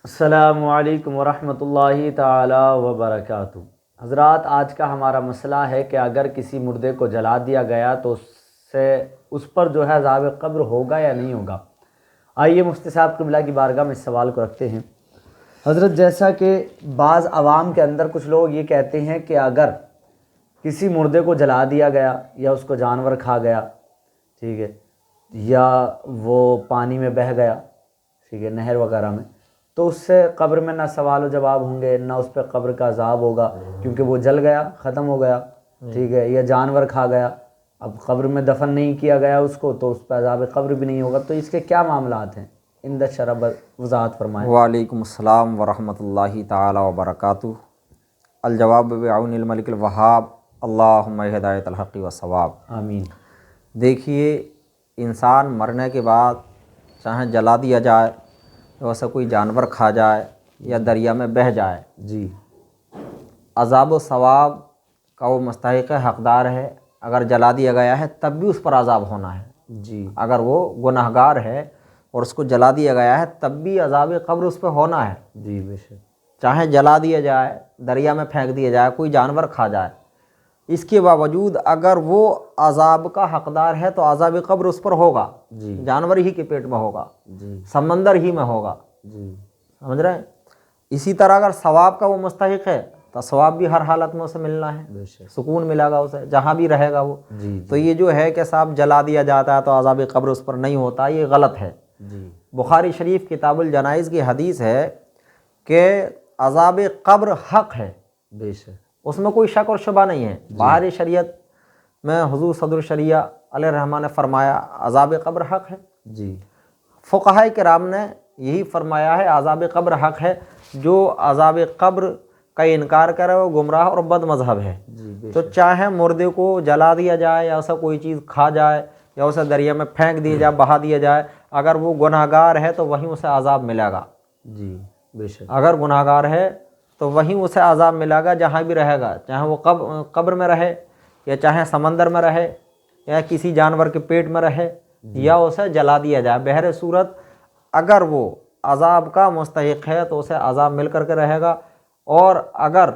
السلام علیکم ورحمۃ اللہ تعالی وبرکاتہ۔ حضرات، آج کا ہمارا مسئلہ ہے کہ اگر کسی مردے کو جلا دیا گیا تو اس پر جو ہے عذاب قبر ہوگا یا نہیں ہوگا۔ آئیے مفتی صاحب قبلہ کی بارگاہ میں اس سوال کو رکھتے ہیں۔ حضرت، جیسا کہ بعض عوام کے اندر کچھ لوگ یہ کہتے ہیں کہ اگر کسی مردے کو جلا دیا گیا یا اس کو جانور کھا گیا، ٹھیک ہے، یا وہ پانی میں بہہ گیا، ٹھیک ہے، نہر وغیرہ میں، تو اس سے قبر میں نہ سوال و جواب ہوں گے، نہ اس پہ قبر کا عذاب ہوگا، کیونکہ وہ جل گیا، ختم ہو گیا، ٹھیک ہے، یا جانور کھا گیا، اب قبر میں دفن نہیں کیا گیا اس کو، تو اس پہ عذاب قبر بھی نہیں ہوگا۔ تو اس کے کیا معاملات ہیں؟ اندر شرح وضاحت فرمائیں۔ وعلیکم السلام ورحمۃ اللہ تعالی وبرکاتہ۔ الجواب بعون الملک الوہاب، اللہم ہدایت الحق والصواب۔ آمین۔ دیکھیے، انسان مرنے کے بعد چاہے جلا دیا جائے، ویسا کوئی جانور کھا جائے یا دریا میں بہہ جائے، جی، عذاب و ثواب کا وہ مستحق حقدار ہے۔ اگر جلا دیا گیا ہے تب بھی اس پر عذاب ہونا ہے۔ جی، اگر وہ گناہگار ہے اور اس کو جلا دیا گیا ہے تب بھی عذاب قبر اس پہ ہونا ہے، جی، بے شک۔ چاہے جلا دیا جائے، دریا میں پھینک دیا جائے، کوئی جانور کھا جائے، اس کے باوجود اگر وہ عذاب کا حقدار ہے تو عذاب قبر اس پر ہوگا، جی، جانور ہی کے پیٹ میں ہوگا، جی، سمندر ہی میں ہوگا، جی، سمجھ رہے ہیں؟ اسی طرح اگر ثواب کا وہ مستحق ہے تو ثواب بھی ہر حالت میں اسے ملنا ہے، بے شک۔ سکون ملے گا اسے جہاں بھی رہے گا وہ۔ جی، تو یہ جو ہے کہ صاحب جلا دیا جاتا ہے تو عذاب قبر اس پر نہیں ہوتا، یہ غلط ہے۔ جی، بخاری شریف کتاب الجنائز کی حدیث ہے کہ عذاب قبر حق ہے، بے شک۔ اس میں کوئی شک اور شبہ نہیں ہے۔ باہر شریعت میں حضور صدر شریعہ علیہ الرحمٰ نے فرمایا عذاب قبر حق ہے۔ جی، فقہائے کرام نے یہی فرمایا ہے عذاب قبر حق ہے۔ جو عذاب قبر کا انکار کرے وہ گمراہ اور بد مذہب ہے۔ جی، بے تو شک۔ چاہے مردے کو جلا دیا جائے یا ایسا کوئی چیز کھا جائے یا اسے دریا میں پھینک دیا جائے، بہا دیا جائے، اگر وہ گناہگار ہے تو وہیں اسے عذاب ملے گا۔ جی، بے شک۔ اگر گناہگار ہے تو وہیں اسے عذاب ملے گا جہاں بھی رہے گا، چاہے وہ قبر میں رہے یا چاہے سمندر میں رہے یا کسی جانور کے پیٹ میں رہے یا اسے جلا دیا جائے۔ بہر صورت اگر وہ عذاب کا مستحق ہے تو اسے عذاب مل کر کے رہے گا، اور اگر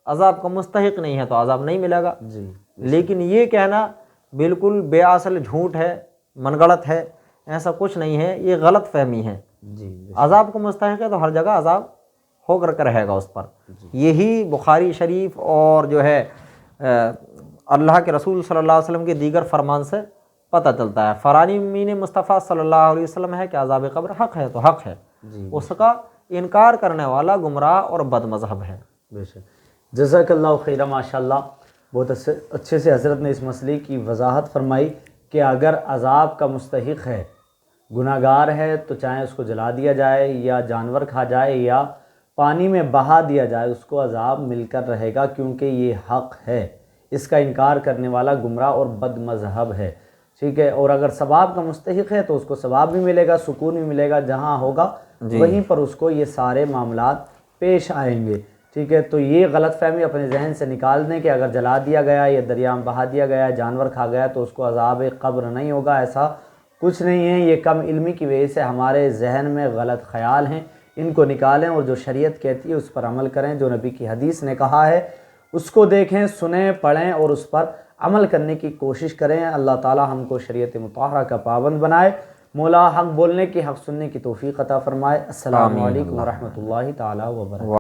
عذاب کا مستحق نہیں ہے تو عذاب نہیں ملے گا۔ جی، لیکن یہ کہنا بالکل بے اصل جھوٹ ہے، من گڑت ہے، ایسا کچھ نہیں ہے، یہ غلط فہمی ہے۔ جی، بے عذاب کو مستحق ہے تو ہر جگہ عذاب ہو کر کے رہے گا اس پر۔ یہی بخاری شریف اور جو ہے اللہ کے رسول صلی اللہ علیہ وسلم کے دیگر فرمان سے پتہ چلتا ہے۔ فرانی مین مصطفیٰ صلی اللہ علیہ وسلم ہے کہ عذاب قبر حق ہے تو حق ہے، جی، اس کا انکار کرنے والا گمراہ اور بد مذہب ہے۔ بے شک۔ جزاک اللہ خیرہ، ماشاء اللہ، بہت اچھے سے حضرت نے اس مسئلے کی وضاحت فرمائی کہ اگر عذاب کا مستحق ہے، گناہ گار ہے، تو چاہے اس کو جلا دیا جائے یا جانور کھا جائے یا پانی میں بہا دیا جائے، اس کو عذاب مل کر رہے گا، کیونکہ یہ حق ہے۔ اس کا انکار کرنے والا گمراہ اور بد مذہب ہے، ٹھیک ہے۔ اور اگر ثواب کا مستحق ہے تو اس کو ثواب بھی ملے گا، سکون بھی ملے گا، جہاں ہوگا وہیں پر اس کو یہ سارے معاملات پیش آئیں گے، ٹھیک ہے۔ تو یہ غلط فہمی اپنے ذہن سے نکال دیں کہ اگر جلا دیا گیا یا دریا میں بہا دیا گیا، جانور کھا گیا تو اس کو عذاب قبر نہیں ہوگا، ایسا کچھ نہیں ہے۔ یہ کم علمی کی وجہ سے ہمارے ذہن میں غلط خیال ہیں، ان کو نکالیں اور جو شریعت کہتی ہے اس پر عمل کریں، جو نبی کی حدیث نے کہا ہے اس کو دیکھیں، سنیں، پڑھیں اور اس پر عمل کرنے کی کوشش کریں۔ اللہ تعالی ہم کو شریعت مطہرہ کا پابند بنائے، مولا حق بولنے کی، حق سننے کی توفیق عطا فرمائے۔ السلام علیکم ورحمۃ اللہ تعالی وبرکاتہ۔